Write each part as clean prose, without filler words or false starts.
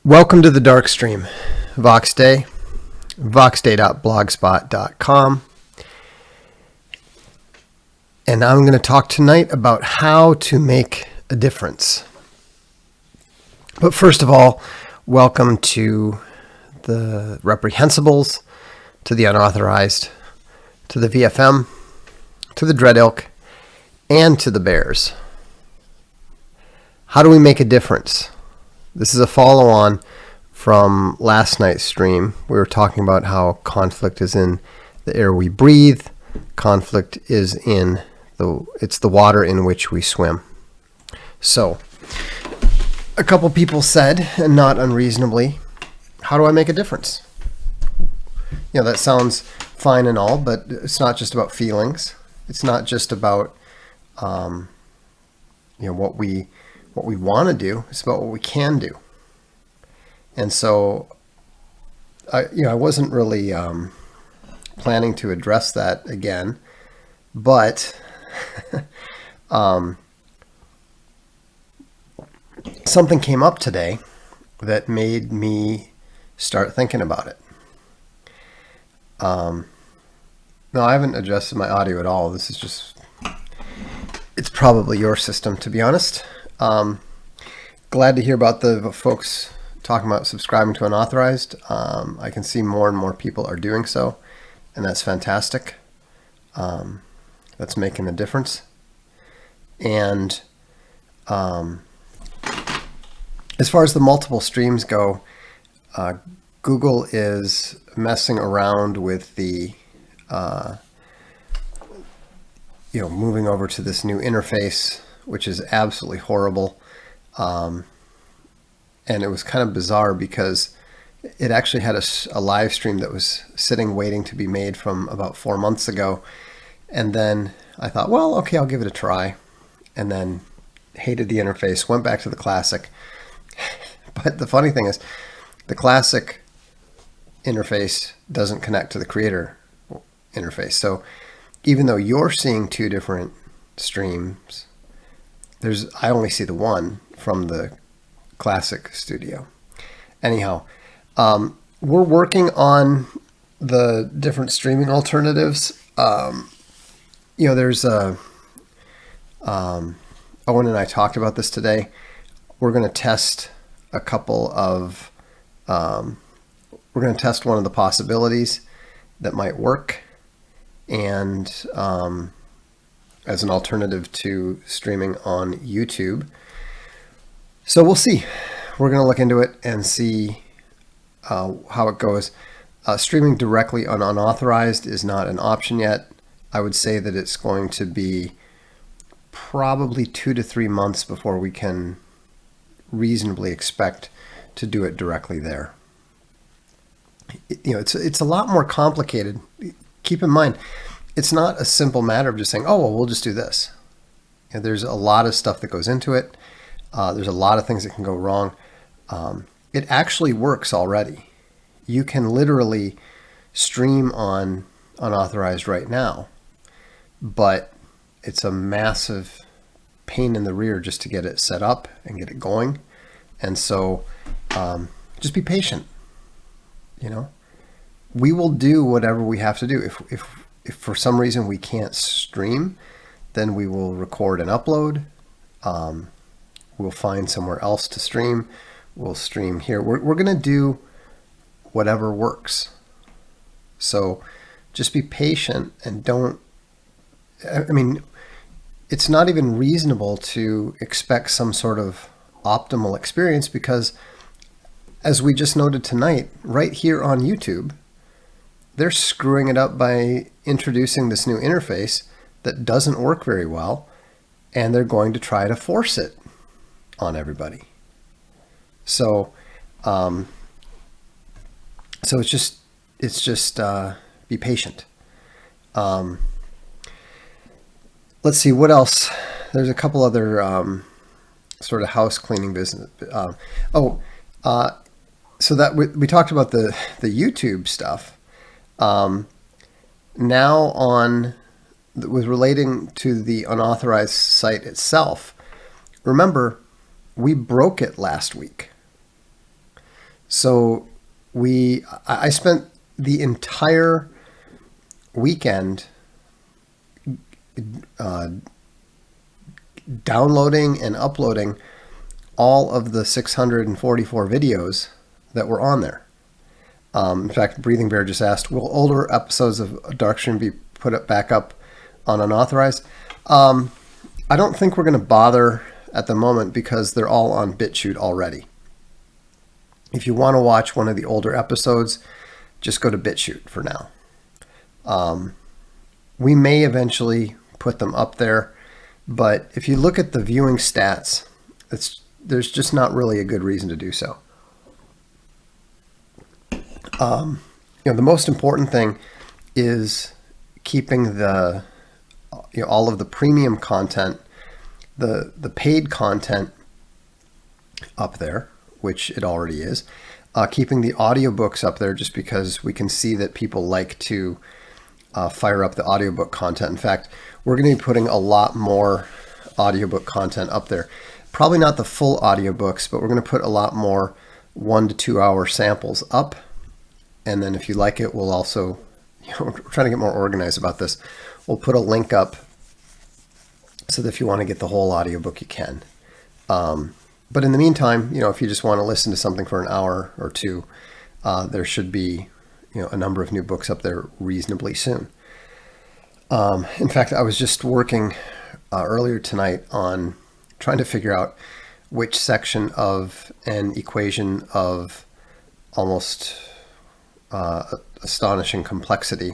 Welcome to the Darkstream, VoxDay, voxday.blogspot.com. And I'm going to talk tonight about how to make a difference. But first of all, welcome to the reprehensibles, to the unauthorized, to the VFM, to the Dread Ilk, and to the Bears. How do we make a difference? This is a follow-on from last night's stream. We were talking about how conflict is in the air we breathe. Conflict is in it's the water in which we swim. So, a couple people said, and not unreasonably, how do I make a difference? You know, that sounds fine and all, but it's not just about feelings. It's not just about what we want to do. It's about what we can do. And so, I wasn't really planning to address that again, but something came up today that made me start thinking about it. No, I haven't adjusted my audio at all. This is just, it's probably your system, to be honest. Glad to hear about the folks talking about subscribing to Unauthorized. I can see more and more people are doing so, and that's fantastic. That's making a difference. And as far as the multiple streams go, Google is messing around with the moving over to this new interface, which is absolutely horrible. And it was kind of bizarre because it actually had a live stream that was sitting waiting to be made from about 4 months ago. And then I thought, well, okay, I'll give it a try. And then hated the interface, went back to the classic. But the funny thing is, the classic interface doesn't connect to the creator interface. So even though you're seeing two different streams, I only see the one from the classic studio. Anyhow, we're working on the different streaming alternatives. There's Owen and I talked about this today. We're going to test a couple of, we're going to test one of the possibilities that might work, and as an alternative to streaming on YouTube. So we'll see. We're going to look into it and see how it goes. Streaming directly on unauthorized is not an option yet. I would say that it's going to be probably 2 to 3 months before we can reasonably expect to do it directly there. It's a lot more complicated. Keep in mind, it's not a simple matter of just saying, oh, well, we'll just do this. There's a lot of stuff that goes into it. There's a lot of things that can go wrong. It actually works already. You can literally stream on unauthorized right now, but it's a massive pain in the rear just to get it set up and get it going. And so just be patient. We will do whatever we have to do. If for some reason we can't stream, then we will record and upload. We'll find somewhere else to stream. We'll stream here. We're going to do whatever works. So just be patient and it's not even reasonable to expect some sort of optimal experience, because as we just noted tonight, right here on YouTube, they're screwing it up by introducing this new interface that doesn't work very well, and they're going to try to force it on everybody. So, it's just be patient. Let's see what else. There's a couple other sort of house cleaning business. So that we talked about the YouTube stuff. Now with relating to the unauthorized site itself, remember, we broke it last week. So I spent the entire weekend downloading and uploading all of the 644 videos that were on there. In fact, Breathing Bear just asked, will older episodes of Darkstream be put back up on unauthorized? I don't think we're going to bother at the moment because they're all on BitChute already. If you want to watch one of the older episodes, just go to BitChute for now. We may eventually put them up there, but if you look at the viewing stats, there's just not really a good reason to do so. The most important thing is keeping the all of the premium content, the paid content up there, which it already is. Keeping the audiobooks up there just because we can see that people like to fire up the audiobook content. In fact, we're going to be putting a lot more audiobook content up there. Probably not the full audiobooks, but we're going to put a lot more 1 to 2 hour samples up. And then if you like it, we'll also, we're trying to get more organized about this. We'll put a link up so that if you want to get the whole audiobook, you can. But in the meantime, if you just want to listen to something for an hour or two, there should be, a number of new books up there reasonably soon. In fact, I was just working earlier tonight on trying to figure out which section of an equation of almost astonishing complexity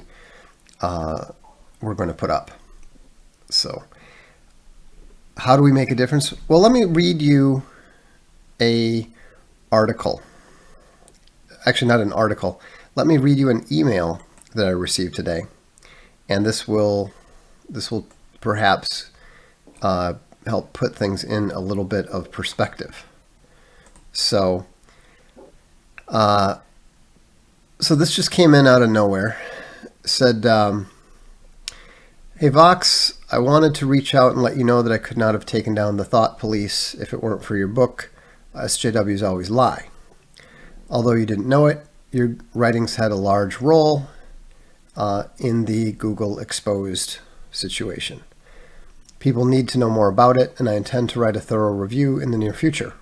we're going to put up. So how do we make a difference? Well, let me read you a article. Actually, not an article. Let me read you an email that I received today. And this will perhaps help put things in a little bit of perspective. So this just came in out of nowhere. It said, hey Vox, I wanted to reach out and let you know that I could not have taken down the Thought Police if it weren't for your book, SJWs Always Lie. Although you didn't know it, your writings had a large role in the Google exposed situation. People need to know more about it, and I intend to write a thorough review in the near future.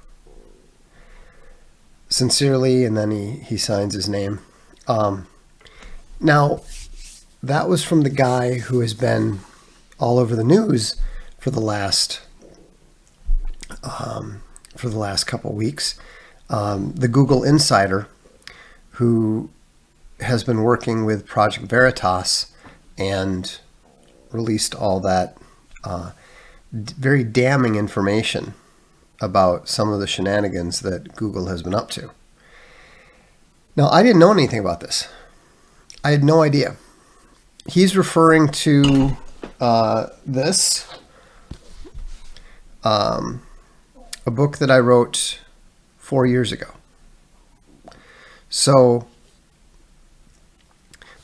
Sincerely, and then he signs his name. Now, that was from the guy who has been all over the news for the last couple weeks. The Google insider who has been working with Project Veritas and released all that very damning information about some of the shenanigans that Google has been up to. Now, I didn't know anything about this. I had no idea. He's referring to this, a book that I wrote 4 years ago. So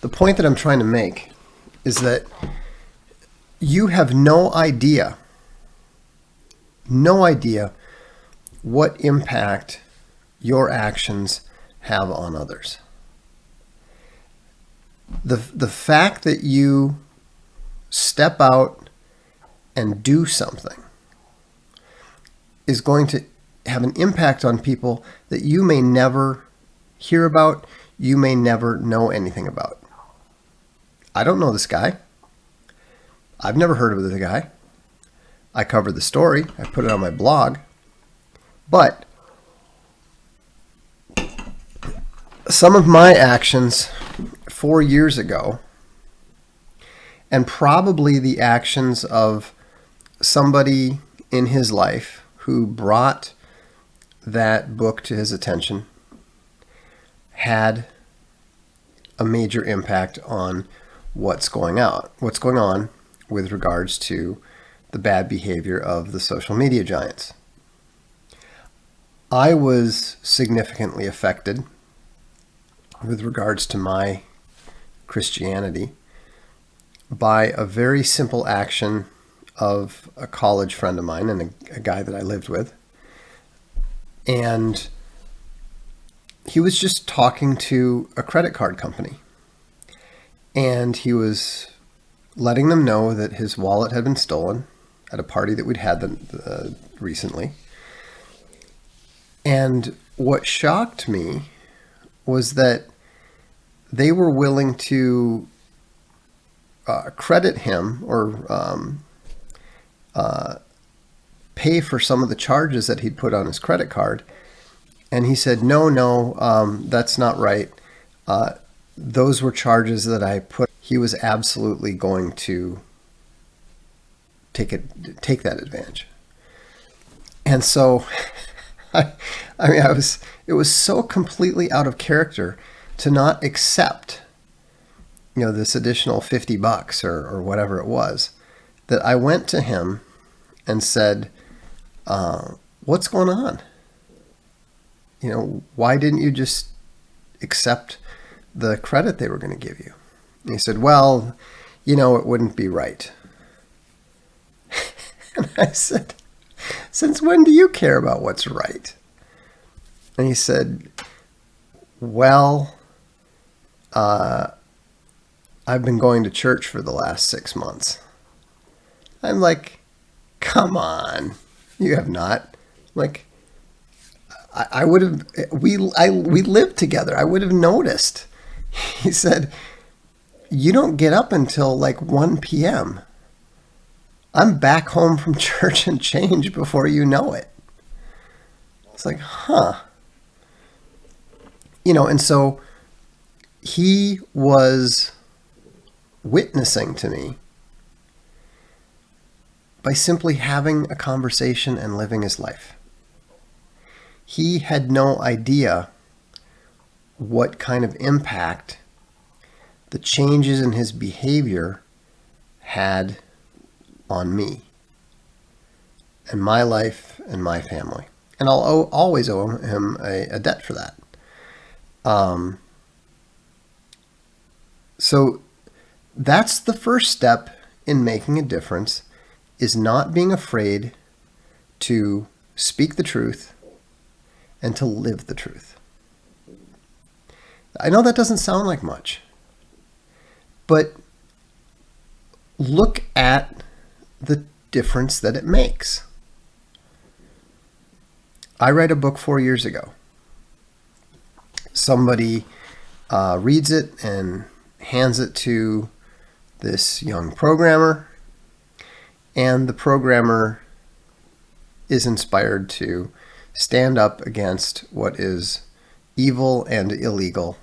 the point that I'm trying to make is that you have no idea what impact your actions have on others. The fact that you step out and do something is going to have an impact on people that you may never hear about, you may never know anything about. I don't know this guy. I've never heard of the guy. I covered the story. I put it on my blog. But some of my actions 4 years ago, and probably the actions of somebody in his life who brought that book to his attention, had a major impact on what's going on with regards to the bad behavior of the social media giants. I was significantly affected with regards to my Christianity by a very simple action of a college friend of mine and a guy that I lived with. And he was just talking to a credit card company, and he was letting them know that his wallet had been stolen at a party that we'd had recently. And what shocked me was that they were willing to credit him or pay for some of the charges that he'd put on his credit card. And he said, no, that's not right. Those were charges that I put. He was absolutely going to take that advantage. And so, it was so completely out of character to not accept, this additional $50 or whatever it was, that I went to him and said, what's going on? Why didn't you just accept the credit they were going to give you? And he said, well, it wouldn't be right. And I said, since when do you care about what's right? And he said, well, I've been going to church for the last 6 months. I'm like, come on, you have not. Like, I would have, we lived together. I would have noticed. He said, you don't get up until like 1 p.m. I'm back home from church and change before you know it. It's like, huh. And so he was witnessing to me by simply having a conversation and living his life. He had no idea what kind of impact the changes in his behavior had on me and my life and my family. And I'll always owe him a debt for that. So that's the first step in making a difference, is not being afraid to speak the truth and to live the truth. I know that doesn't sound like much, but look at the difference that it makes. I read a book 4 years ago. Somebody reads it and hands it to this young programmer, and the programmer is inspired to stand up against what is evil and illegal,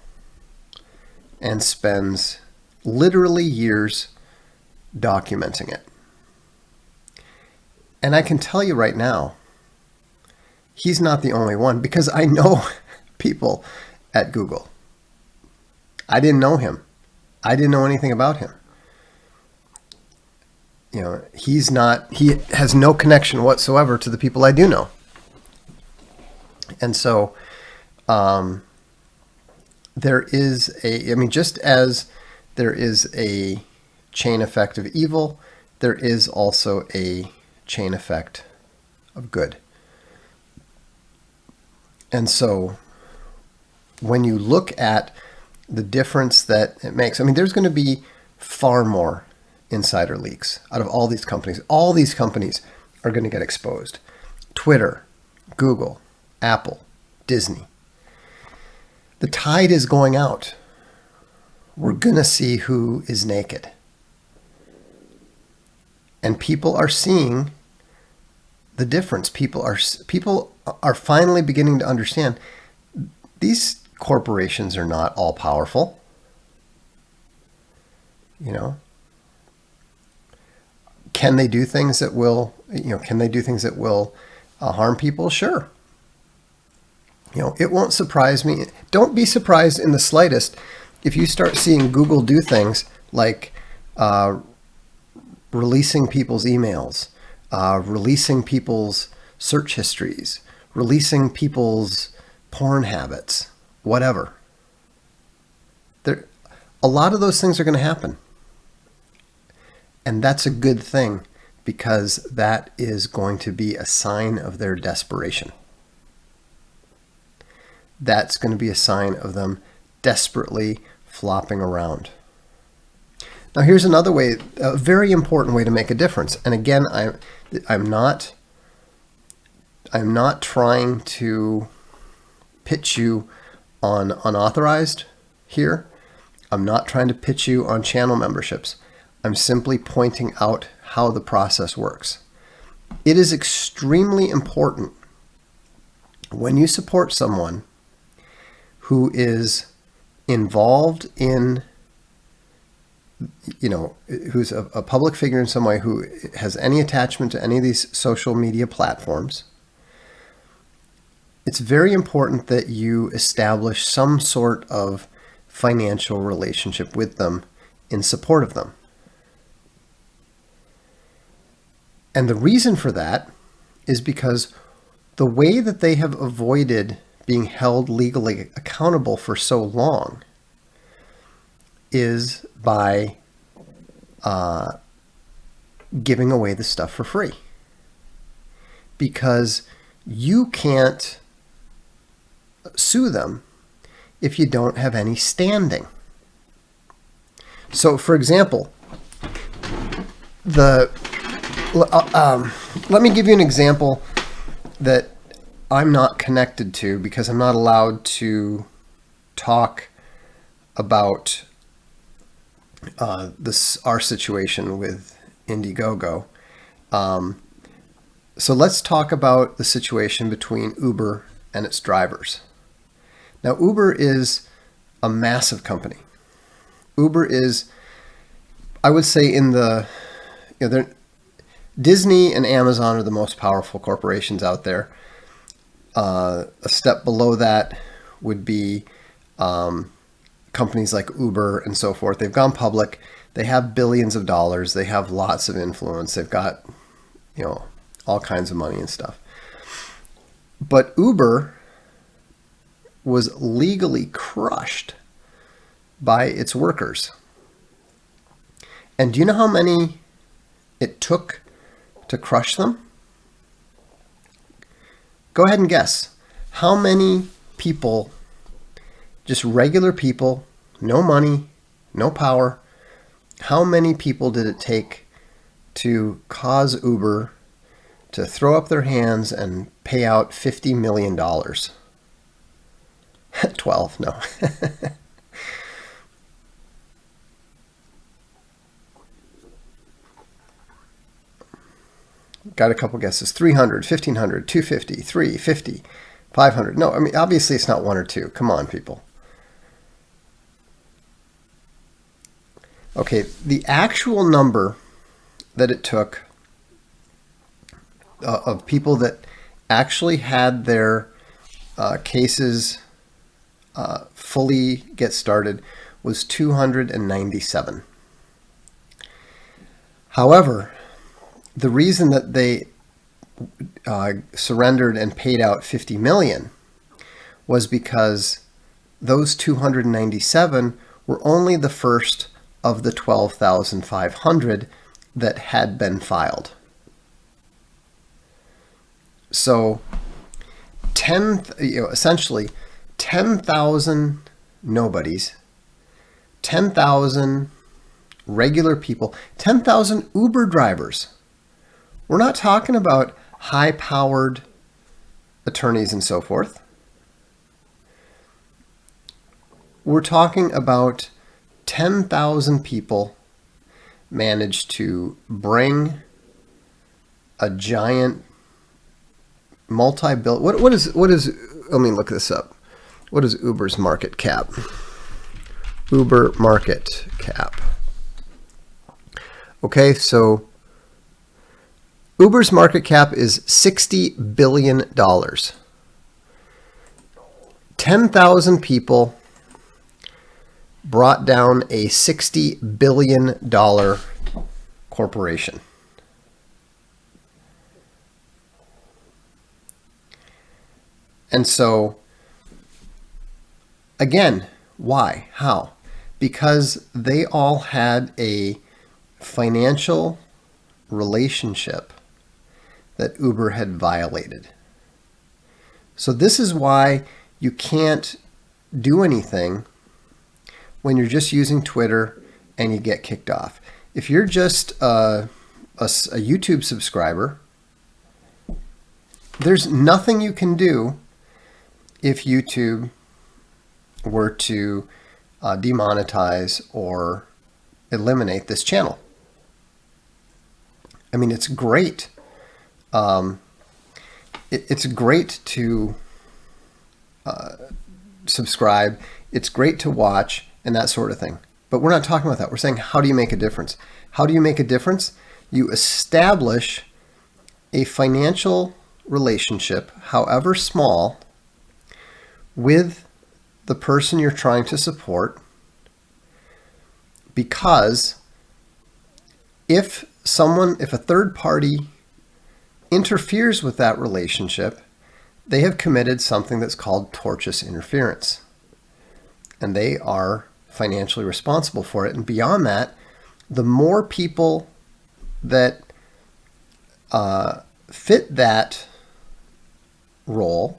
and spends literally years documenting it. And I can tell you right now, he's not the only one, because I know people at Google. I didn't know him. I didn't know anything about him. He has no connection whatsoever to the people I do know. And so there is just as there is a chain effect of evil, there is also a chain effect of good. And so when you look at the difference that it makes, there's going to be far more insider leaks out of all these companies. All these companies are going to get exposed. Twitter, Google, Apple, Disney. The tide is going out. We're going to see who is naked. And people are seeing the difference. People are finally beginning to understand these corporations are not all powerful. Can they do things that will, harm people? Sure. It won't surprise me. Don't be surprised in the slightest if you start seeing Google do things like releasing people's emails, releasing people's search histories, releasing people's porn habits, whatever. A lot of those things are going to happen. And that's a good thing, because that is going to be a sign of their desperation. that's going to be a sign of them desperately flopping around. Now here's another way, a very important way to make a difference. And again, I'm not trying to pitch you on unauthorized here. I'm not trying to pitch you on channel memberships. I'm simply pointing out how the process works. It is extremely important when you support someone who is involved in, who's a public figure in some way, who has any attachment to any of these social media platforms, it's very important that you establish some sort of financial relationship with them in support of them. And the reason for that is because the way that they have avoided being held legally accountable for so long is by giving away the stuff for free. Because you can't sue them if you don't have any standing. So, for example, let me give you an example that I'm not connected to because I'm not allowed to talk about our situation with Indiegogo. So let's talk about the situation between Uber and its drivers. Now, Uber is a massive company. Uber is, I would say, Disney and Amazon are the most powerful corporations out there. A step below that would be companies like Uber and so forth. They've gone public. They have billions of dollars. They have lots of influence. They've got, all kinds of money and stuff. But Uber was legally crushed by its workers. And do you know how many it took to crush them? Go ahead and guess. How many people, just regular people, no money, no power, how many people did it take to cause Uber to throw up their hands and pay out $50 million? 12, no. Got a couple guesses. 300, 1,500, 250, 350, 500. No, I mean, obviously it's not one or two. Come on, people. Okay, the actual number that it took of people that actually had their cases fully get started was 297. However, the reason that they surrendered and paid out 50 million was because those 297 were only the first of the 12,500 that had been filed. So essentially 10,000 nobodies, 10,000 regular people, 10,000 Uber drivers. We're not talking about high-powered attorneys and so forth. We're talking about 10,000 people managed to bring a giant multi-billion. What is? Let me look this up. What is Uber's market cap? Uber market cap. Okay, so Uber's market cap is $60 billion. 10,000 people brought down a $60 billion corporation. And so, again, why? How? Because they all had a financial relationship that Uber had violated. So this is why you can't do anything when you're just using Twitter and you get kicked off. If you're just a YouTube subscriber, there's nothing you can do if YouTube were to demonetize or eliminate this channel. I mean, it's great. It's great to subscribe. It's great to watch and that sort of thing. But we're not talking about that. We're saying, how do you make a difference? How do you make a difference? You establish a financial relationship, however small, with the person you're trying to support, because if a third party interferes with that relationship, they have committed something that's called tortious interference, and they are financially responsible for it. And beyond that, the more people that fit that role,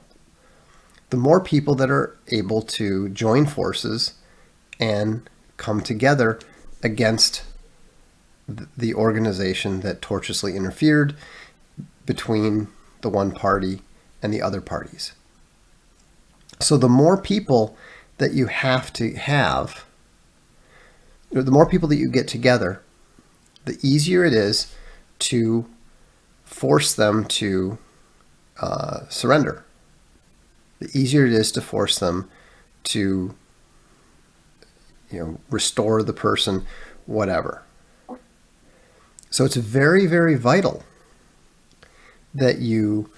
the more people that are able to join forces and come together against the organization that tortiously interfered between the one party and the other parties. So the more people that you have to have, the more people that you get together, the easier it is to force them to surrender. The easier it is to force them to, restore the person, whatever. So it's very, very vital that you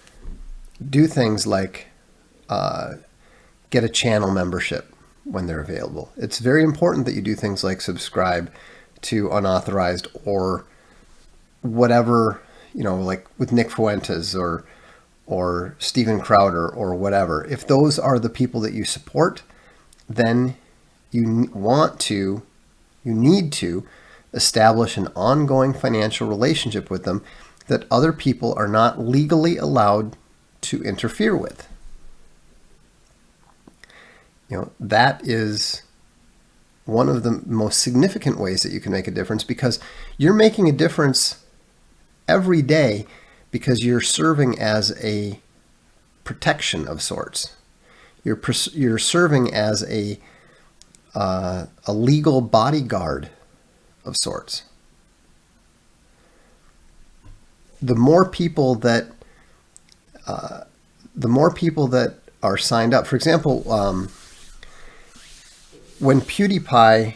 do things like get a channel membership when they're available. It's very important that you do things like subscribe to unauthorized or whatever, like with Nick Fuentes or Steven Crowder or whatever. If those are the people that you support, then you need to establish an ongoing financial relationship with them that other people are not legally allowed to interfere with. That is one of the most significant ways that you can make a difference, because you're making a difference every day because you're serving as a protection of sorts. You're serving as a legal bodyguard of sorts. The more people that are signed up, for example, when PewDiePie,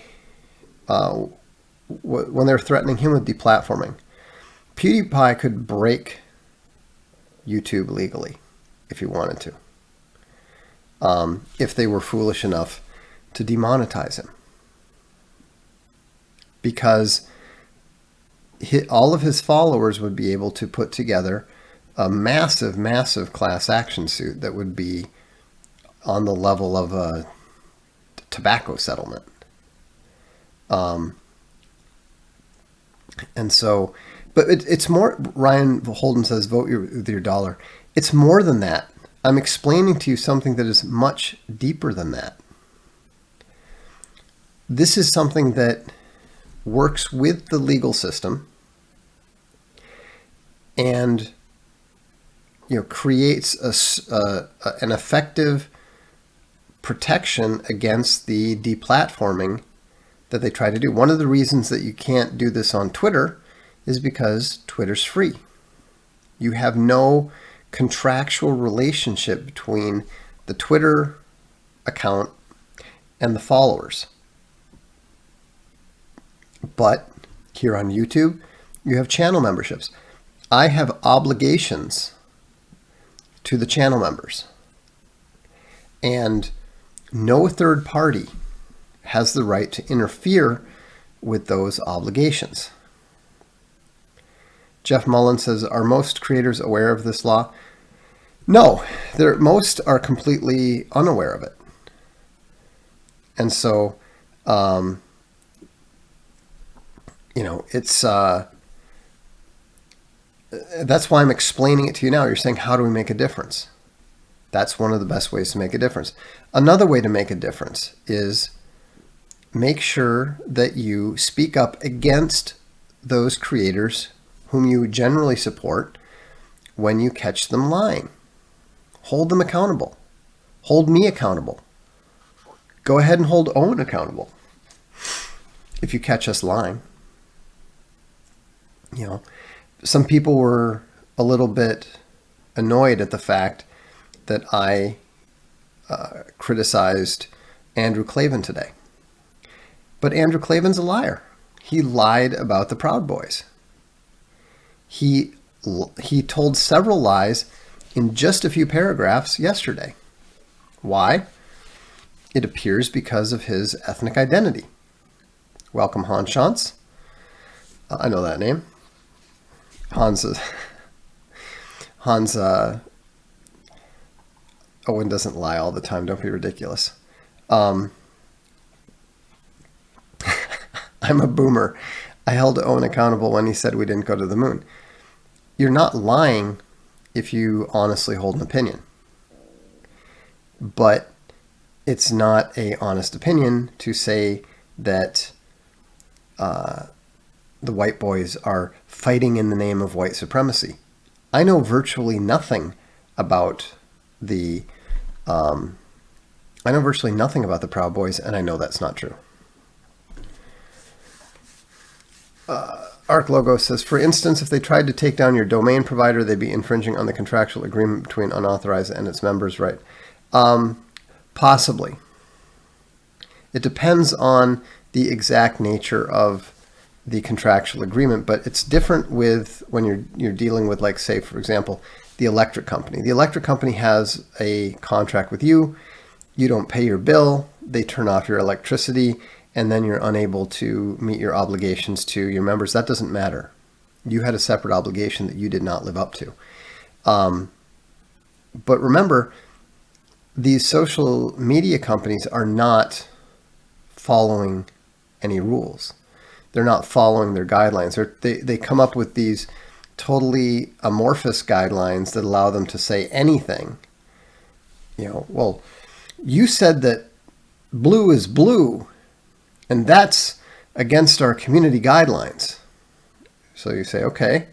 when they're threatening him with deplatforming, PewDiePie could break YouTube legally if he wanted to, if they were foolish enough to demonetize him, because all of his followers would be able to put together a massive, massive class action suit that would be on the level of a tobacco settlement. And so, but it's more, Ryan Holden says, vote with your dollar. It's more than that. I'm explaining to you something that is much deeper than that. This is something that works with the legal system and creates an effective protection against the deplatforming that they try to do. One of the reasons that you can't do this on Twitter is because Twitter's free. You have no contractual relationship between the Twitter account and the followers. But here on YouTube, you have channel memberships. I have obligations to the channel members, and no third party has the right to interfere with those obligations. Jeff Mullen says, are most creators aware of this law? No, most are completely unaware of it. And so, it's that's why I'm explaining it to you now. You're saying, how do we make a difference? That's one of the best ways to make a difference. Another way to make a difference is make sure that you speak up against those creators whom you generally support when you catch them lying. Hold them accountable. Hold me accountable. Go ahead and hold Owen accountable if you catch us lying. You know, some people were a little bit annoyed at the fact that I criticized Andrew Klavan today. But Andrew Klavan's a liar. He lied about the Proud Boys. He told several lies in just a few paragraphs yesterday. Why? It appears because of his ethnic identity. Welcome, Hans Schantz. I know that name. Hans Owen doesn't lie all the time. Don't be ridiculous. I'm a boomer. I held Owen accountable when he said we didn't go to the moon. You're not lying if you honestly hold an opinion. But it's not an honest opinion to say that the white boys are fighting in the name of white supremacy. I know virtually nothing about the Proud Boys, and I know that's not true. Arc Logo says, for instance, if they tried to take down your domain provider, they'd be infringing on the contractual agreement between Unauthorized and its members, right? Possibly. It depends on the exact nature of the contractual agreement, but it's different with when you're dealing with, like, say, for example, the electric company. The electric company has a contract with you. You don't pay your bill. They turn off your electricity, and then you're unable to meet your obligations to your members. That doesn't matter. You had a separate obligation that you did not live up to. But remember, these social media companies are not following any rules. They're not following their guidelines. They come up with these totally amorphous guidelines that allow them to say anything. You know, well, you said that blue is blue, and that's against our community guidelines. So you say, okay,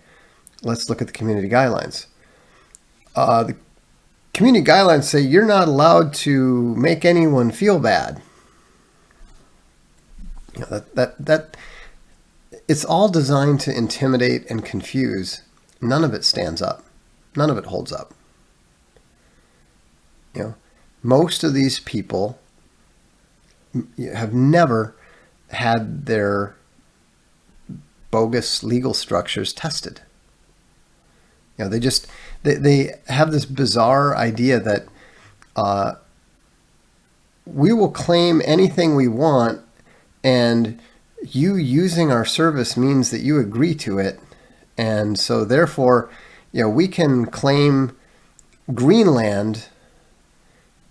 let's look at the community guidelines. The community guidelines say you're not allowed to make anyone feel bad. You know, that it's all designed to intimidate and confuse. None of it stands up. None of it holds up. You know, most of these people have never had their bogus legal structures tested. You know, they have this bizarre idea that we will claim anything we want, and you using our service means that you agree to it, and so therefore, you know, we can claim Greenland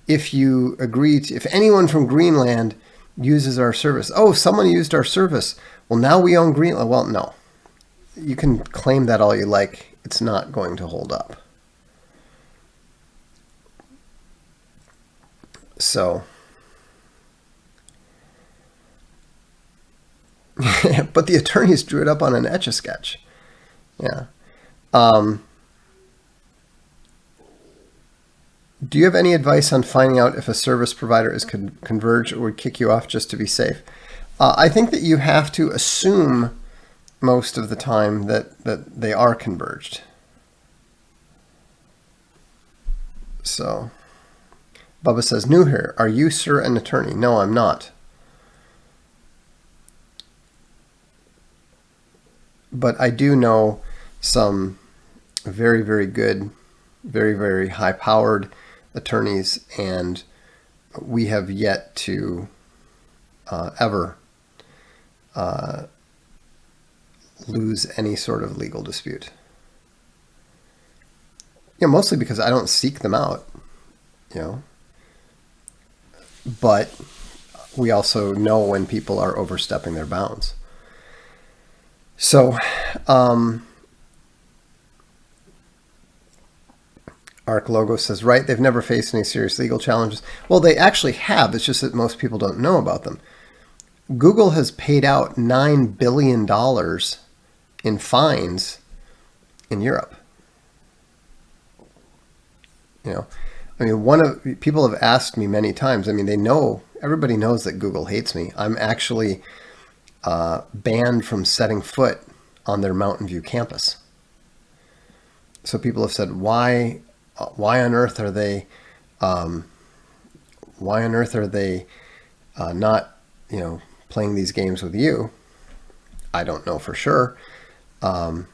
if you agree to, if anyone from Greenland uses our service. Oh, someone used our service. Well, now we own Greenland. Well, no. You can claim that all you like. It's not going to hold up. So, but the attorneys drew it up on an Etch-a-Sketch. Yeah. Do you have any advice on finding out if a service provider is converged or would kick you off just to be safe? I think that you have to assume most of the time that they are converged. So, Bubba says, new here. Are you, sir, an attorney? No, I'm not. But I do know some very, very good, very, very high-powered attorneys, and we have yet to ever lose any sort of legal dispute. You know, mostly because I don't seek them out, you know. But we also know when people are overstepping their bounds. So, Arc Logo says, right, they've never faced any serious legal challenges. Well, they actually have. It's just that most people don't know about them. Google has paid out $9 billion in fines in Europe. You know, I mean, people have asked me many times. I mean, everybody knows that Google hates me. I'm actually banned from setting foot on their Mountain View campus. So people have said, why on earth are they not, playing these games with you? I don't know for sure. But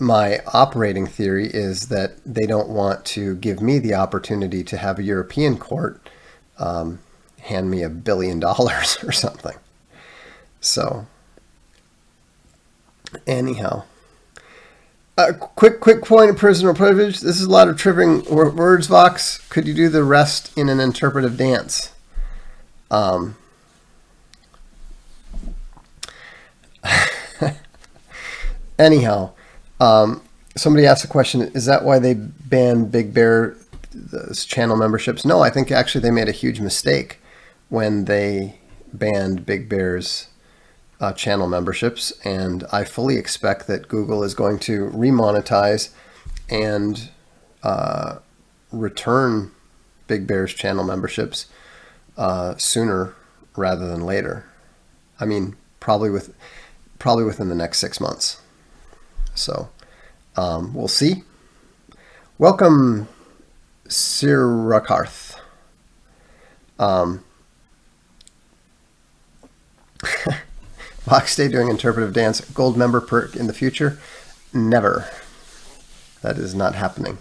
my operating theory is that they don't want to give me the opportunity to have a European court hand me $1 billion or something. So anyhow, quick point of personal privilege. This is a lot of tripping words, Vox. Could you do the rest in an interpretive dance? Anyhow, somebody asked a question, is that why they banned Big Bear's channel memberships? No, I think actually they made a huge mistake when they banned Big Bear's channel memberships, and I fully expect that Google is going to remonetize and return Big Bear's channel memberships sooner rather than later. I mean, probably within the next 6 months. So we'll see. Welcome, Sirakarth. Vox Day doing interpretive dance, gold member perk in the future? Never. That is not happening.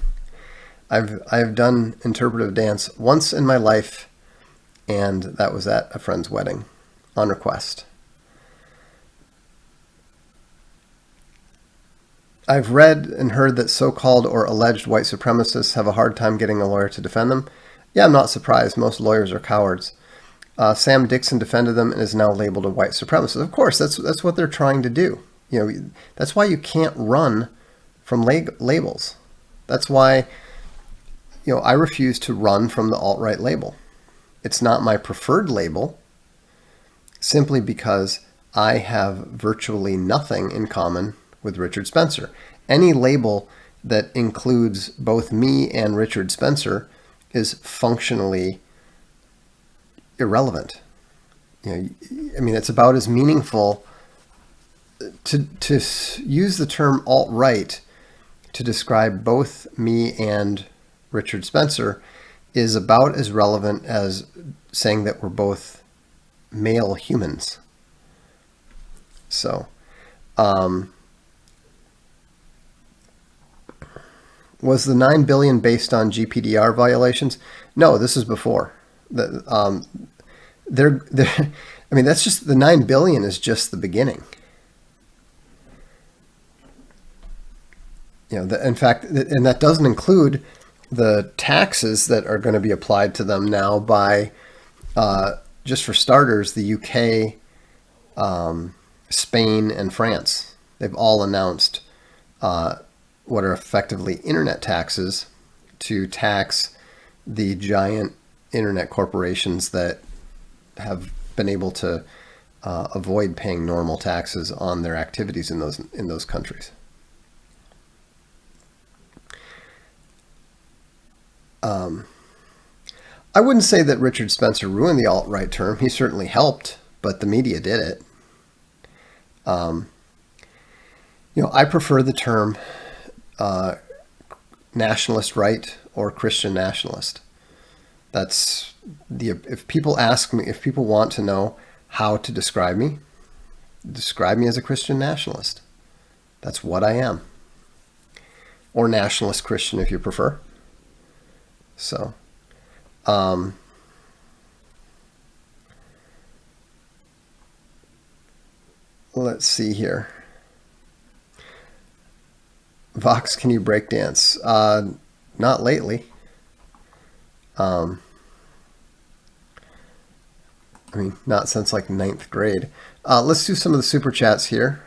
I've done interpretive dance once in my life, and that was at a friend's wedding on request. I've read and heard that so-called or alleged white supremacists have a hard time getting a lawyer to defend them. Yeah, I'm not surprised. Most lawyers are cowards. Sam Dixon defended them and is now labeled a white supremacist. Of course, that's what they're trying to do. That's why you can't run from labels. That's why, I refuse to run from the alt-right label. It's not my preferred label, simply because I have virtually nothing in common with Richard Spencer. Any label that includes both me and Richard Spencer is functionally irrelevant. It's about as meaningful to use the term alt-right to describe both me and Richard Spencer is about as relevant as saying that we're both male humans. So, was the $9 billion based on GPDR violations? No, this is before. That's just the $9 billion is just the beginning. In fact, and that doesn't include the taxes that are going to be applied to them now by, just for starters, the UK, Spain, and France. They've all announced what are effectively internet taxes to tax the giant internet corporations that have been able to avoid paying normal taxes on their activities in those countries. I wouldn't say that Richard Spencer ruined the alt-right term. He certainly helped, but the media did it. I prefer the term nationalist right or Christian nationalist. That's if people want to know how to describe me as a Christian nationalist. That's what I am. Or nationalist Christian if you prefer. So, let's see here. Vox, can you break dance? Not lately. Not since like 9th grade. Let's do some of the super chats here.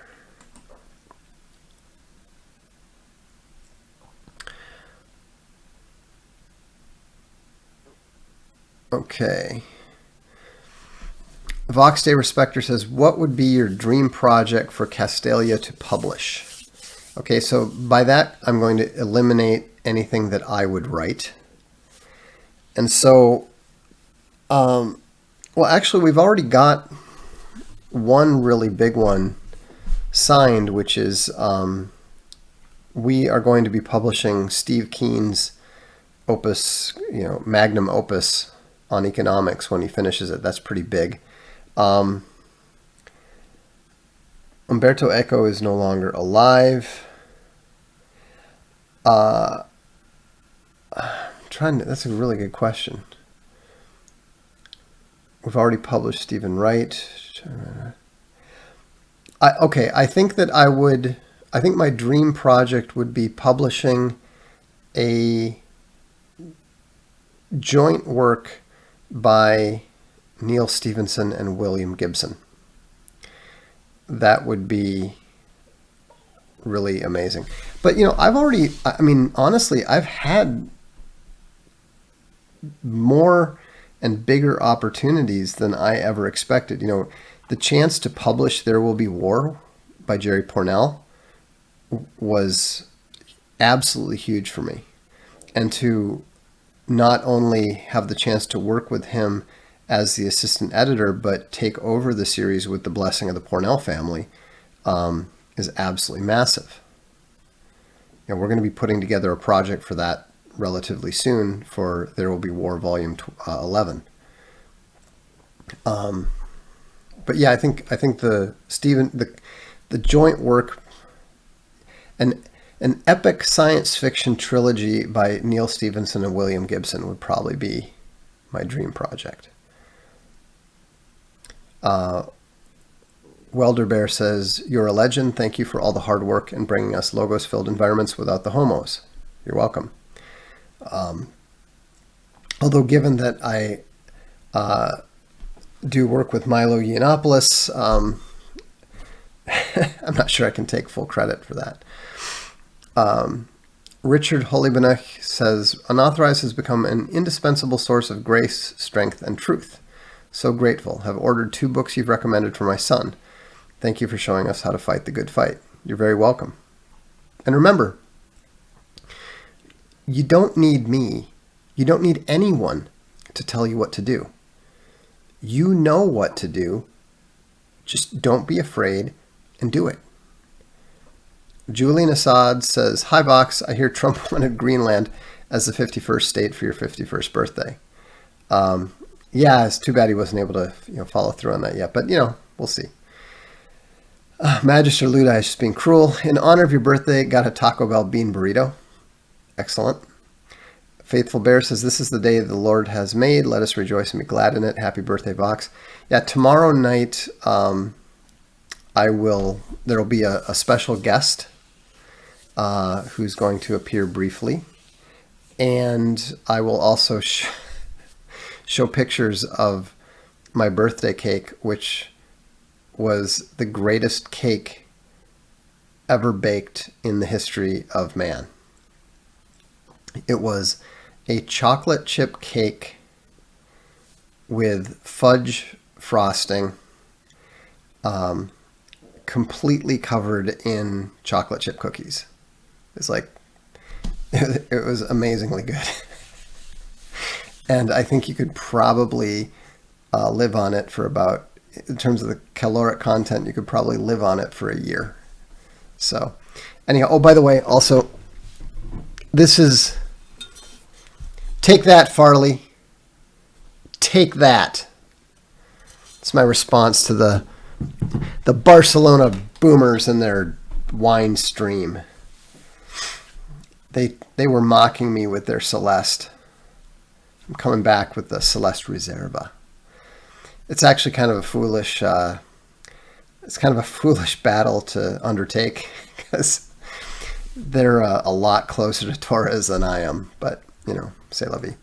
Okay. Vox Day Respecter says, what would be your dream project for Castalia to publish? Okay, so by that, I'm going to eliminate anything that I would write. And so, well, actually, we've already got one really big one signed, which is we are going to be publishing Steve Keen's opus, magnum opus on economics when he finishes it. That's pretty big. Umberto Eco is no longer alive. That's a really good question. We've already published Stephen Wright. I think my dream project would be publishing a joint work by Neil Stephenson and William Gibson. That would be really amazing. But, honestly, I've had more and bigger opportunities than I ever expected. The chance to publish There Will Be War by Jerry Pournelle was absolutely huge for me. And to not only have the chance to work with him as the assistant editor, but take over the series with the blessing of the Pournelle family is absolutely massive. We're going to be putting together a project for that relatively soon for There Will Be War Volume 11. But yeah, I think the joint work, an epic science fiction trilogy by Neil Stephenson and William Gibson would probably be my dream project. Welder Bear says, "You're a legend. Thank you for all the hard work and bringing us logos-filled environments without the homos." You're welcome. Although given that I do work with Milo Yiannopoulos, I'm not sure I can take full credit for that. Richard Holybenech says, "Unauthorized has become an indispensable source of grace, strength, and truth. So grateful. Have ordered 2 books you've recommended for my son. Thank you for showing us how to fight the good fight." You're very welcome. And remember, you don't need me. You don't need anyone to tell you what to do. You know what to do. Just don't be afraid and do it. Julian Assad says, "Hi Vox, I hear Trump wanted Greenland as the 51st state for your 51st birthday." Yeah, it's too bad he wasn't able to follow through on that yet, but we'll see. Magister Luda is just being cruel. "In honor of your birthday, got a Taco Bell bean burrito." Excellent. Faithful Bear says, "This is the day the Lord has made. Let us rejoice and be glad in it. Happy birthday, Vox." Yeah, tomorrow night there will be a special guest who's going to appear briefly. And I will also show pictures of my birthday cake, which was the greatest cake ever baked in the history of man. It was a chocolate chip cake with fudge frosting, completely covered in chocolate chip cookies. It's it was amazingly good. And I think you could probably live on it for about, in terms of the caloric content, you could probably live on it for a year. So anyhow, oh, by the way, also, this is, take that, Farley. Take that. It's my response to the Barcelona boomers and their wine stream. They were mocking me with their Celeste. I'm coming back with the Celeste Reserva. It's actually kind of a foolish battle to undertake because they're a lot closer to Torres than I am. But c'est la vie.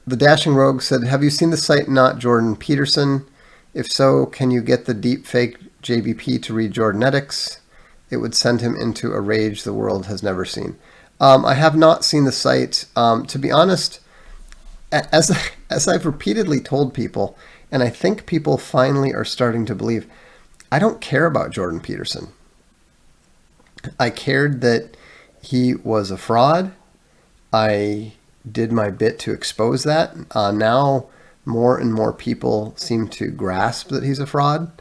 The Dashing Rogue said, "Have you seen the site Not Jordan Peterson? If so, can you get the deep fake JBP to read Jordanetics? It would send him into a rage the world has never seen." I have not seen the site. To be honest, as as I've repeatedly told people, and I think people finally are starting to believe, I don't care about Jordan Peterson. I cared that he was a fraud. I did my bit to expose that. Now more and more people seem to grasp that he's a fraud.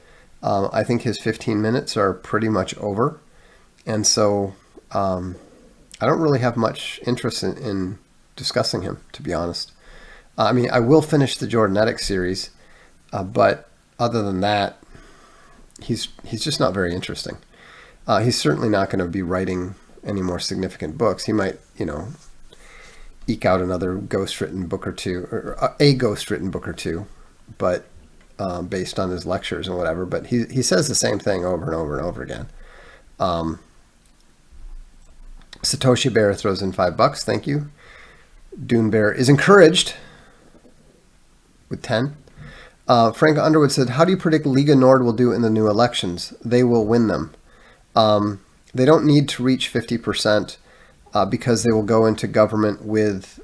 I think his 15 minutes are pretty much over. And so I don't really have much interest in discussing him, to be honest. I mean, I will finish the Jordanetic series, but other than that, he's just not very interesting. He's certainly not going to be writing any more significant books. He might, eke out another ghostwritten book or two, or a ghostwritten book or two, but based on his lectures and whatever. But he says the same thing over and over and over again. Satoshi Bear throws in $5. Thank you. Dune Bear is encouraged with 10. Frank Underwood said, how do you predict Liga Nord will do in the new elections? They will win them. They don't need to reach 50% because they will go into government with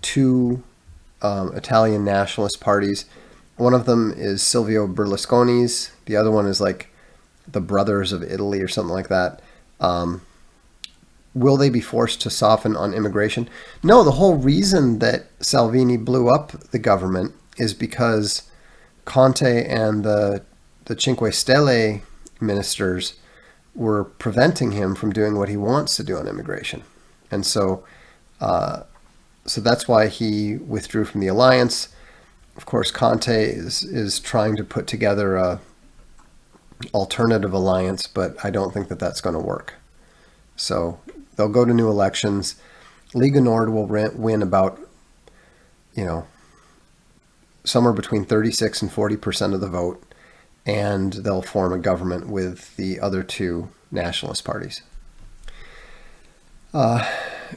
two Italian nationalist parties. One of them is Silvio Berlusconi's. The other one is like the Brothers of Italy or something like that. Will they be forced to soften on immigration? No, the whole reason that Salvini blew up the government is because Conte and the Cinque Stelle ministers were preventing him from doing what he wants to do on immigration. And so that's why he withdrew from the alliance. Of course, Conte is trying to put together a alternative alliance, but I don't think that that's going to work. So they'll go to new elections. Liga Nord will win about, somewhere between 36 and 40% of the vote, and they'll form a government with the other two nationalist parties.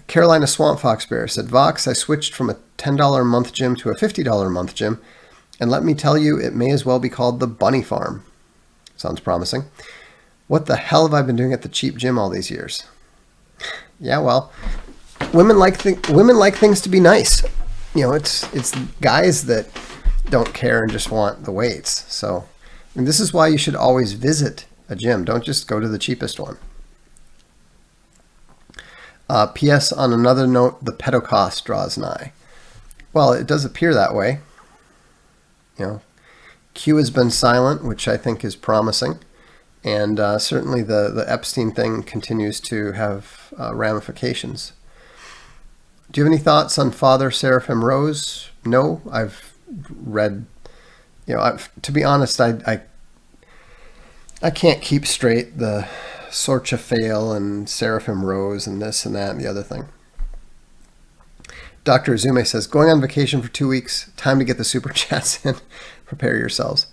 Carolina Swamp Fox Bear said, Vox, I switched from a $10 a month gym to a $50 a month gym, and let me tell you, it may as well be called the Bunny Farm. Sounds promising. What the hell have I been doing at the cheap gym all these years? Yeah, well, women like things to be nice. It's guys that don't care and just want the weights. So, and this is why you should always visit a gym. Don't just go to the cheapest one. P.S. On another note, the Pentecost draws nigh. Well, it does appear that way. Q has been silent, which I think is promising. And certainly the Epstein thing continues to have ramifications. Do you have any thoughts on Father Seraphim Rose? No, I've read, to be honest, I can't keep straight the Sorcha Fail and Seraphim Rose and this and that and the other thing. Dr. Azume says, going on vacation for 2 weeks, time to get the super chats in. Prepare yourselves.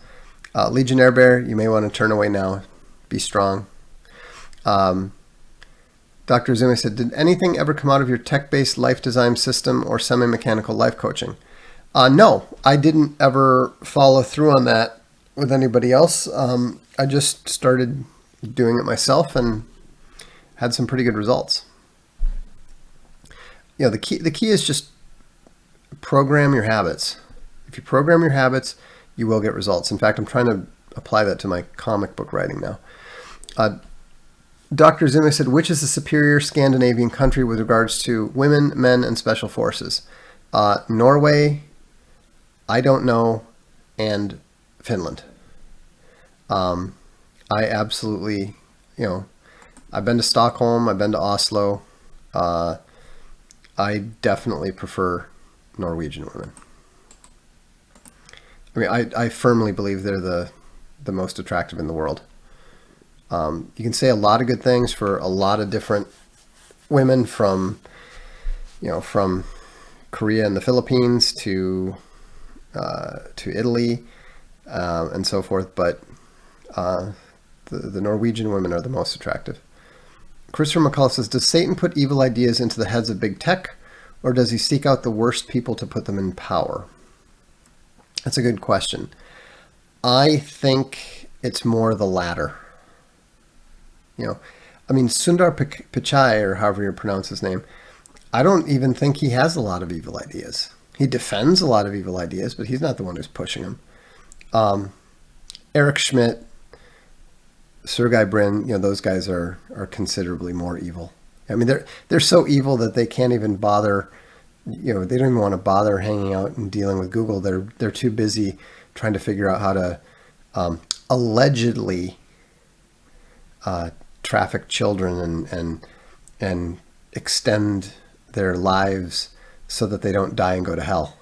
Legionnaire Bear, you may want to turn away now. Be strong. Dr. Azume said, did anything ever come out of your tech-based life design system or semi-mechanical life coaching? No, I didn't ever follow through on that with anybody else. I just started doing it myself and had some pretty good results. The key is just program your habits. If you program your habits, you will get results. In fact, I'm trying to apply that to my comic book writing now. Dr. Zimmer said, which is the superior Scandinavian country with regards to women, men, and special forces? Norway, I don't know, and Finland. I absolutely, I've been to Stockholm, I've been to Oslo. I definitely prefer Norwegian women. I mean, I firmly believe they're the most attractive in the world. You can say a lot of good things for a lot of different women from Korea and the Philippines to Italy and so forth, but the Norwegian women are the most attractive. Christopher McCullough says, does Satan put evil ideas into the heads of big tech, or does he seek out the worst people to put them in power? That's a good question. I think it's more the latter. Sundar Pichai, or however you pronounce his name, I don't even think he has a lot of evil ideas. He defends a lot of evil ideas, but he's not the one who's pushing them. Eric Schmidt, Sergey Brin, those guys are considerably more evil. I mean, they're so evil that they can't even bother. They don't even want to bother hanging out and dealing with Google. They're too busy trying to figure out how to allegedly traffic children and extend their lives so that they don't die and go to hell.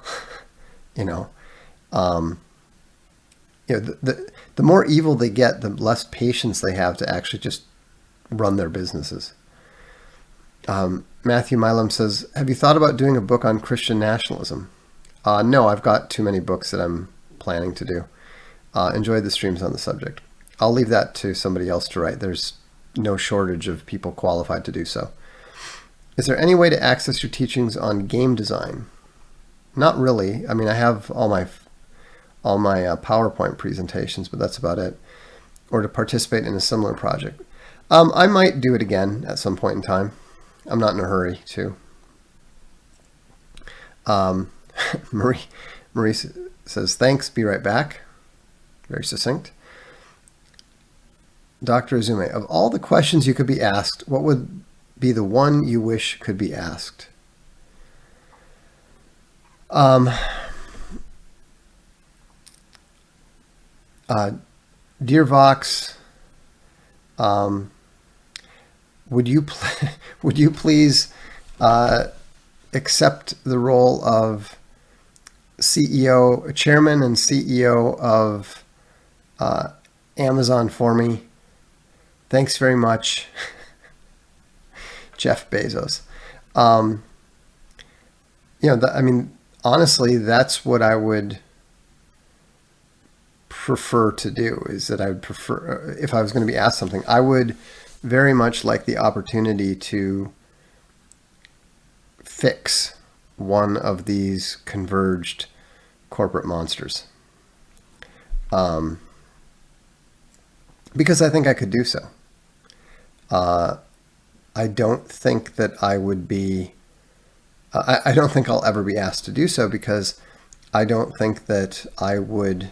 The more evil they get, the less patience they have to actually just run their businesses. Matthew Milam says, have you thought about doing a book on Christian nationalism? No, I've got too many books that I'm planning to do. Enjoyed the streams on the subject. I'll leave that to somebody else to write. There's no shortage of people qualified to do so. Is there any way to access your teachings on game design? Not really. I mean, I have all my PowerPoint presentations, but that's about it. Or to participate in a similar project. I might do it again at some point in time. I'm not in a hurry to. Marie says, thanks, be right back. Very succinct. Dr. Azume, of all the questions you could be asked, what would be the one you wish could be asked? Dear Vox, would you please accept the role of chairman and CEO of Amazon for me? Thanks very much, Jeff Bezos. Honestly, that's what I would prefer to do, is that I would prefer, if I was going to be asked something, I would very much like the opportunity to fix one of these converged corporate monsters. Because I think I could do so. I don't think that I would be, I don't think I'll ever be asked to do so, because I don't think that I would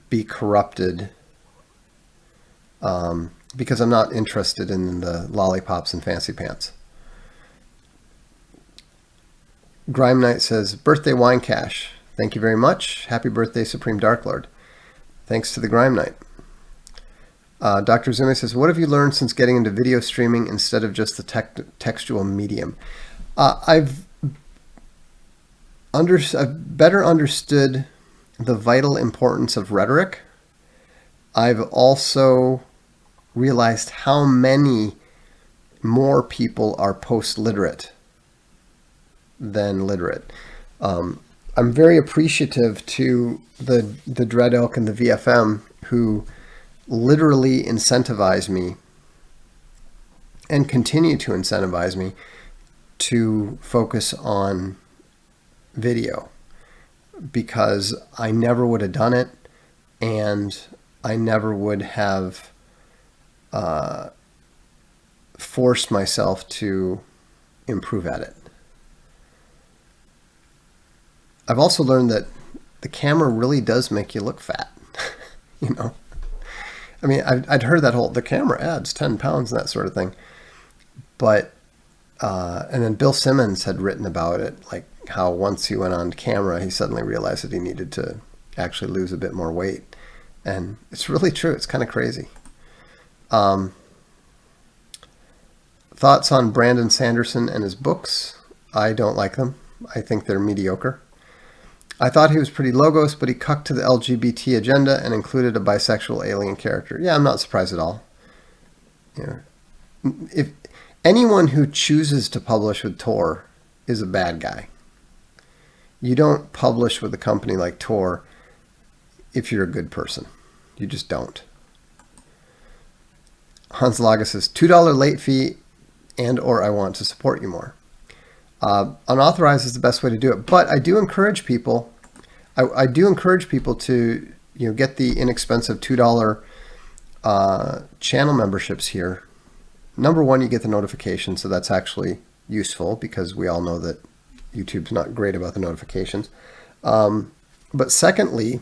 be corrupted, because I'm not interested in the lollipops and fancy pants. Grime Knight says, birthday wine cache. Thank you very much. Happy birthday, Supreme Dark Lord. Thanks to the Grime Knight. Dr. Zume says, what have you learned since getting into video streaming instead of just the textual medium? I've better understood the vital importance of rhetoric. I've also realized how many more people are post-literate than literate. I'm very appreciative to the Dread Elk and the VFM, who literally incentivize me and continue to incentivize me to focus on video, because I never would have done it, and I never would have forced myself to improve at it. I've also learned that the camera really does make you look fat. I mean, I'd heard that the camera adds 10 pounds and that sort of thing. But, and then Bill Simmons had written about it, like how once he went on camera, he suddenly realized that he needed to actually lose a bit more weight. And it's really true. It's kind of crazy. Thoughts on Brandon Sanderson and his books? I don't like them. I think they're mediocre. I thought he was pretty logos, but he cucked to the LGBT agenda and included a bisexual alien character. Yeah, I'm not surprised at all. If anyone who chooses to publish with Tor is a bad guy. You don't publish with a company like Tor if you're a good person. You just don't. Hans Laga says, $2 late fee and/or I want to support you more. Unauthorized is the best way to do it, but I do encourage people. I do encourage people to get the inexpensive $2 channel memberships here, number one, you get the notification, so that's actually useful because we all know that YouTube's not great about the notifications. But secondly,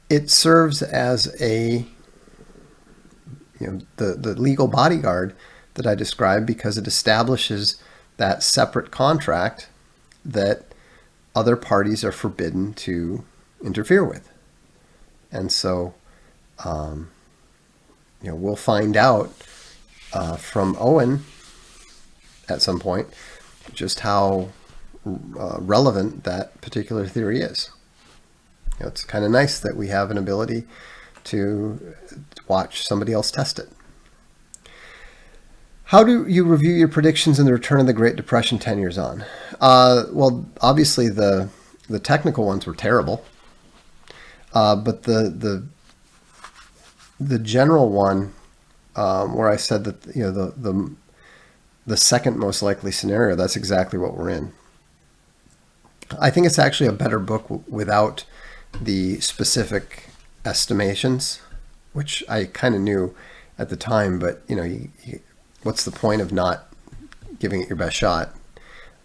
it serves as a, the legal bodyguard that I described, because it establishes that separate contract that other parties are forbidden to interfere with. And so, we'll find out from Owen at some point just how relevant that particular theory is. It's kind of nice that we have an ability to watch somebody else test it. How do you review your predictions in the return of the Great Depression 10 years on? Well, obviously the technical ones were terrible, but the general one, where I said that the second most likely scenario, that's exactly what we're in. I think it's actually a better book without the specific estimations, which I kind of knew at the time, but what's the point of not giving it your best shot?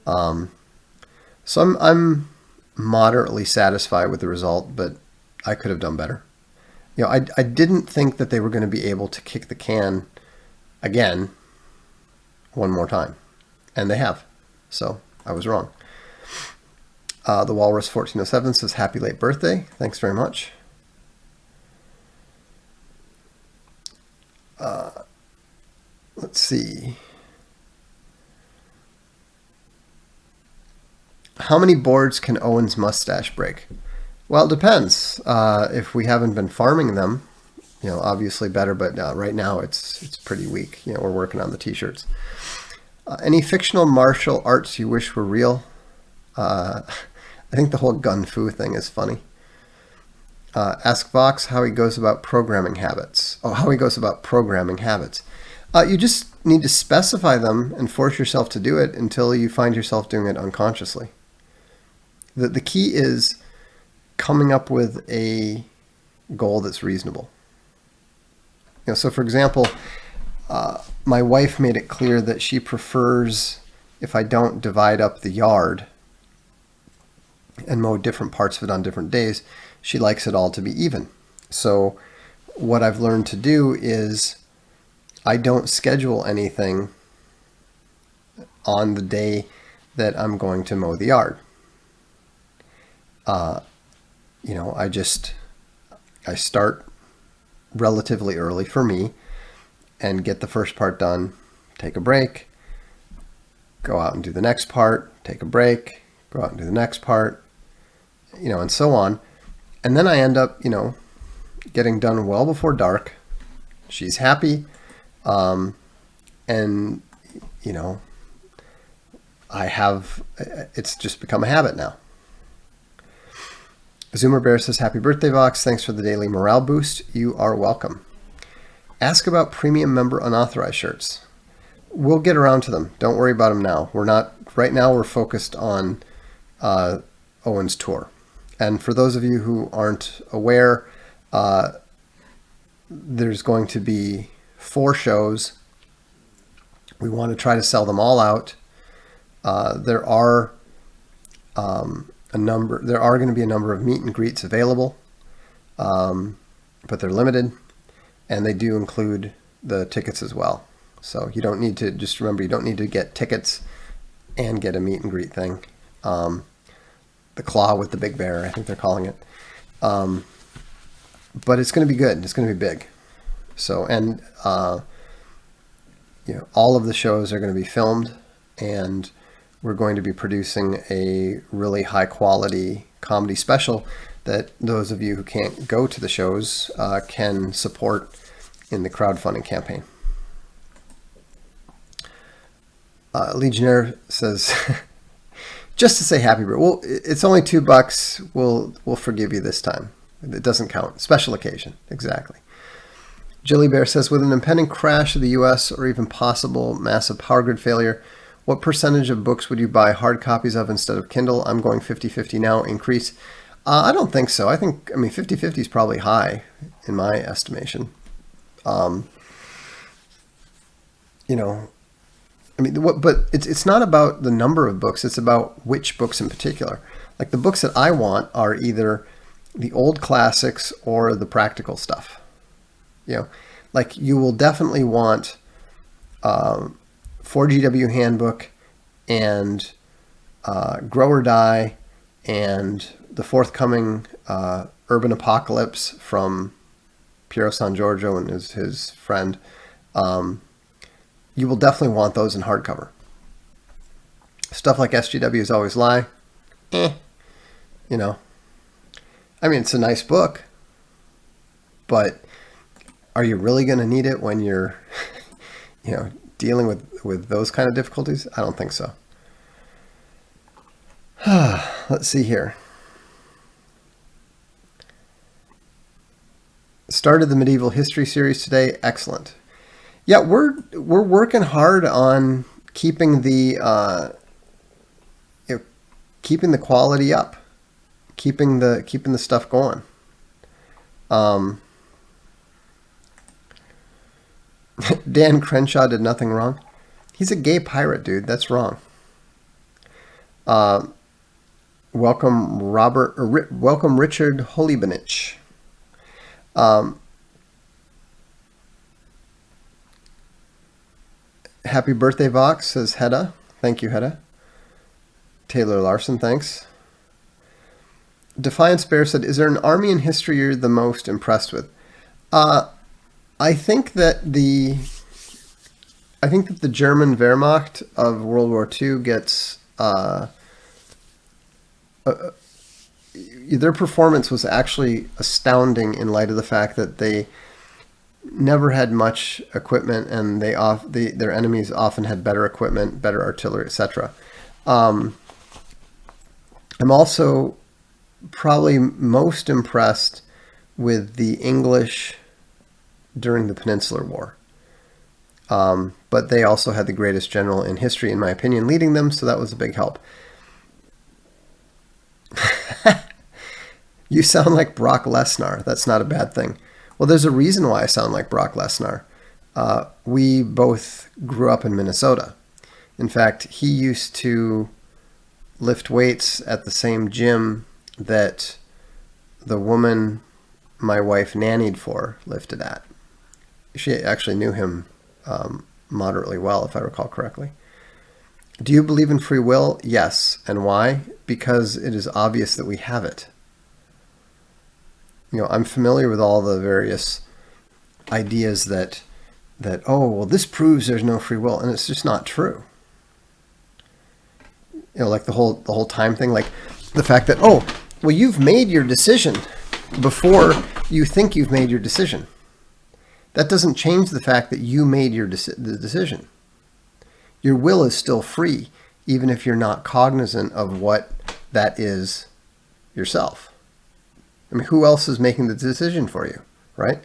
So I'm moderately satisfied with the result, but I could have done better. I didn't think that they were going to be able to kick the can again one more time, and they have. So I was wrong. The Walrus 1407 says, happy late birthday. Thanks very much. Let's see. How many boards can Owen's mustache break? Well, it depends. If we haven't been farming them, obviously better, but right now it's pretty weak. We're working on the t-shirts. Any fictional martial arts you wish were real? I think the whole gun fu thing is funny. Ask Vox how he goes about programming habits. Oh, how he goes about programming habits. You just need to specify them and force yourself to do it until you find yourself doing it unconsciously. The key is coming up with a goal that's reasonable. So for example, my wife made it clear that she prefers if I don't divide up the yard and mow different parts of it on different days. She likes it all to be even. So what I've learned to do is I don't schedule anything on the day that I'm going to mow the yard. I start relatively early for me and get the first part done, take a break, go out and do the next part, take a break, go out and do the next part, and so on. And then I end up, getting done well before dark. She's happy. And it's just become a habit now. Zoomer Bear says, happy birthday, Vox. Thanks for the daily morale boost. You are welcome. Ask about premium member unauthorized shirts. We'll get around to them. Don't worry about them now. Right now we're focused on Owen's tour. And for those of you who aren't aware, there's going to be 4 shows. We want to try to sell them all out. There are going to be a number of meet and greets available, but they're limited, and they do include the tickets as well. So you don't need to, just remember, you don't need to get tickets and get a meet and greet thing. The claw with the big bear, I think they're calling it. But it's going to be good. It's going to be big. So, and all of the shows are going to be filmed, and we're going to be producing a really high quality comedy special that those of you who can't go to the shows can support in the crowdfunding campaign. Legionnaire says, just to say happy birthday. Well, it's only $2. We'll forgive you this time. It doesn't count. Special occasion. Exactly. Jilly Bear says, with an impending crash of the U.S. or even possible massive power grid failure, what percentage of books would you buy hard copies of instead of Kindle? I'm going 50-50 now. Increase. I don't think so. I mean, 50-50 is probably high in my estimation. you know, I mean, but it's not about the number of books. It's about which books in particular. Like the books that I want are either the old classics or the practical stuff. You know, like you will definitely want 4GW Handbook and Grow or Die and the forthcoming Urban Apocalypse from Piero San Giorgio and his friend. You will definitely want those in hardcover. Stuff like SGW's Always Lie, you know. I mean, it's a nice book, but are you really going to need it when you're, you know, dealing with those kind of difficulties? I don't think so. Let's see here. Started the medieval history series today. Excellent. Yeah, we're working hard on keeping the keeping the quality up, keeping the stuff going. Dan Crenshaw did nothing wrong. He's a gay pirate, dude. That's wrong. Welcome welcome Richard Holibanich. Happy birthday, Vox, says Hedda. Thank you, Hedda. Taylor Larson, thanks. Defiance Bear said, is there an army in history you're the most impressed with? I think that the German Wehrmacht of World War II gets their performance was actually astounding in light of the fact that they never had much equipment, and their enemies often had better equipment, better artillery, etc. I'm also probably most impressed with the English during the Peninsular War. But they also had the greatest general in history, in my opinion, leading them, so that was a big help. You sound like Brock Lesnar. That's not a bad thing. Well, there's a reason why I sound like Brock Lesnar. We both grew up in Minnesota. In fact, he used to lift weights at the same gym that the woman my wife nannied for lifted at. She actually knew him moderately well, if I recall correctly. Do you believe in free will? Yes. And why? Because it is obvious that we have it. You know, I'm familiar with all the various ideas that oh, well, this proves there's no free will, and it's just not true. You know, like the whole time thing, like the fact that, oh, well, you've made your decision before you think you've made your decision. That doesn't change the fact that you made the decision. Your will is still free, even if you're not cognizant of what that is yourself. I mean, who else is making the decision for you, right?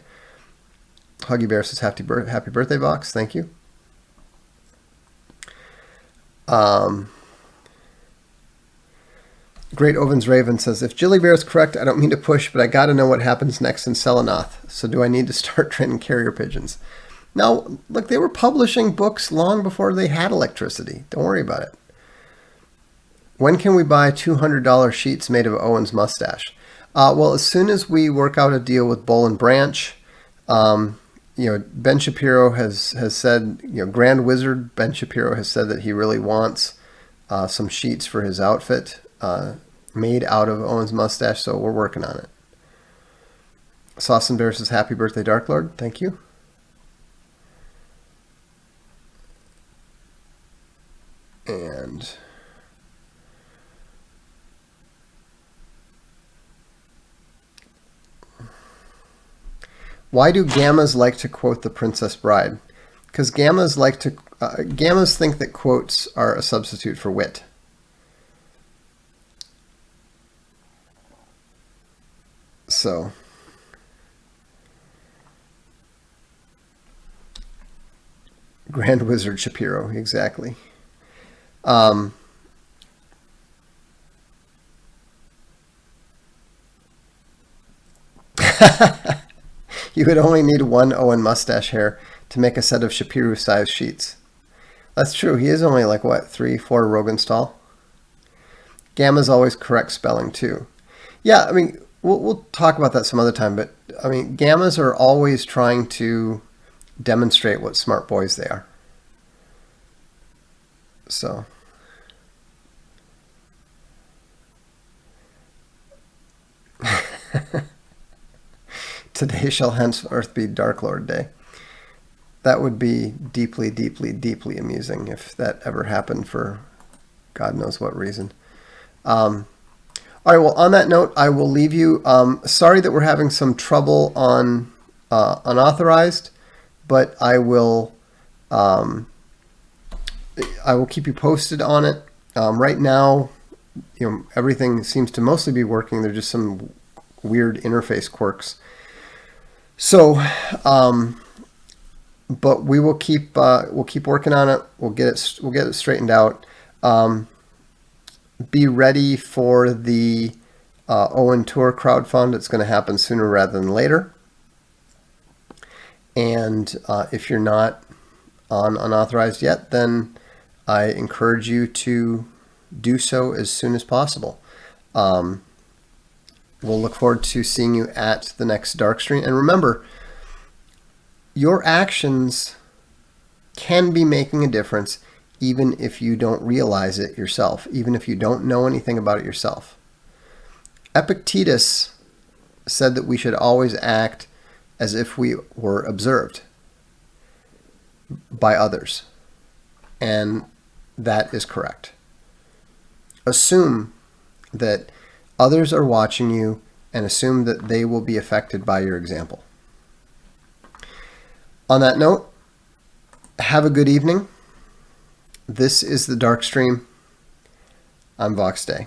Huggy Bear says, happy birthday, Box. Thank you. Great Ovens Raven says, if Jilly Bear is correct, I don't mean to push, but I got to know what happens next in Selenoth. So do I need to start training carrier pigeons? Now, look, they were publishing books long before they had electricity. Don't worry about it. When can we buy $200 sheets made of Owen's mustache? Well, as soon as we work out a deal with Boll and Branch, you know, Ben Shapiro has said, you know, Grand Wizard Ben Shapiro has said that he really wants some sheets for his outfit made out of Owen's mustache, so we're working on it. Sauce and Bear says, happy birthday, Dark Lord. Thank you. And why do gammas like to quote The Princess Bride? Because gammas gammas think that quotes are a substitute for wit. So Grand Wizard Shapiro, exactly. You would only need one Owen mustache hair to make a set of Shapiro-sized sheets. That's true. He is only like, what, 3-4 Rogans tall? Gamma's always correct spelling, too. Yeah, I mean, we'll talk about that some other time, but, I mean, gammas are always trying to demonstrate what smart boys they are. So... Today shall henceforth be Dark Lord Day. That would be deeply, deeply, deeply amusing if that ever happened for God knows what reason. All right, well, on that note, I will leave you. Sorry that we're having some trouble on unauthorized, but I will keep you posted on it. Right now, everything seems to mostly be working. There's just some weird interface quirks. So, but we will keep working on it. We'll get it straightened out. Be ready for the Owen Tour crowdfund. It's going to happen sooner rather than later. And if you're not on unauthorized yet, then I encourage you to do so as soon as possible. We'll look forward to seeing you at the next Darkstream. And remember, your actions can be making a difference even if you don't realize it yourself, even if you don't know anything about it yourself. Epictetus said that we should always act as if we were observed by others. And that is correct. Assume that others are watching you and assume that they will be affected by your example. On that note, have a good evening. This is the Darkstream. I'm Vox Day.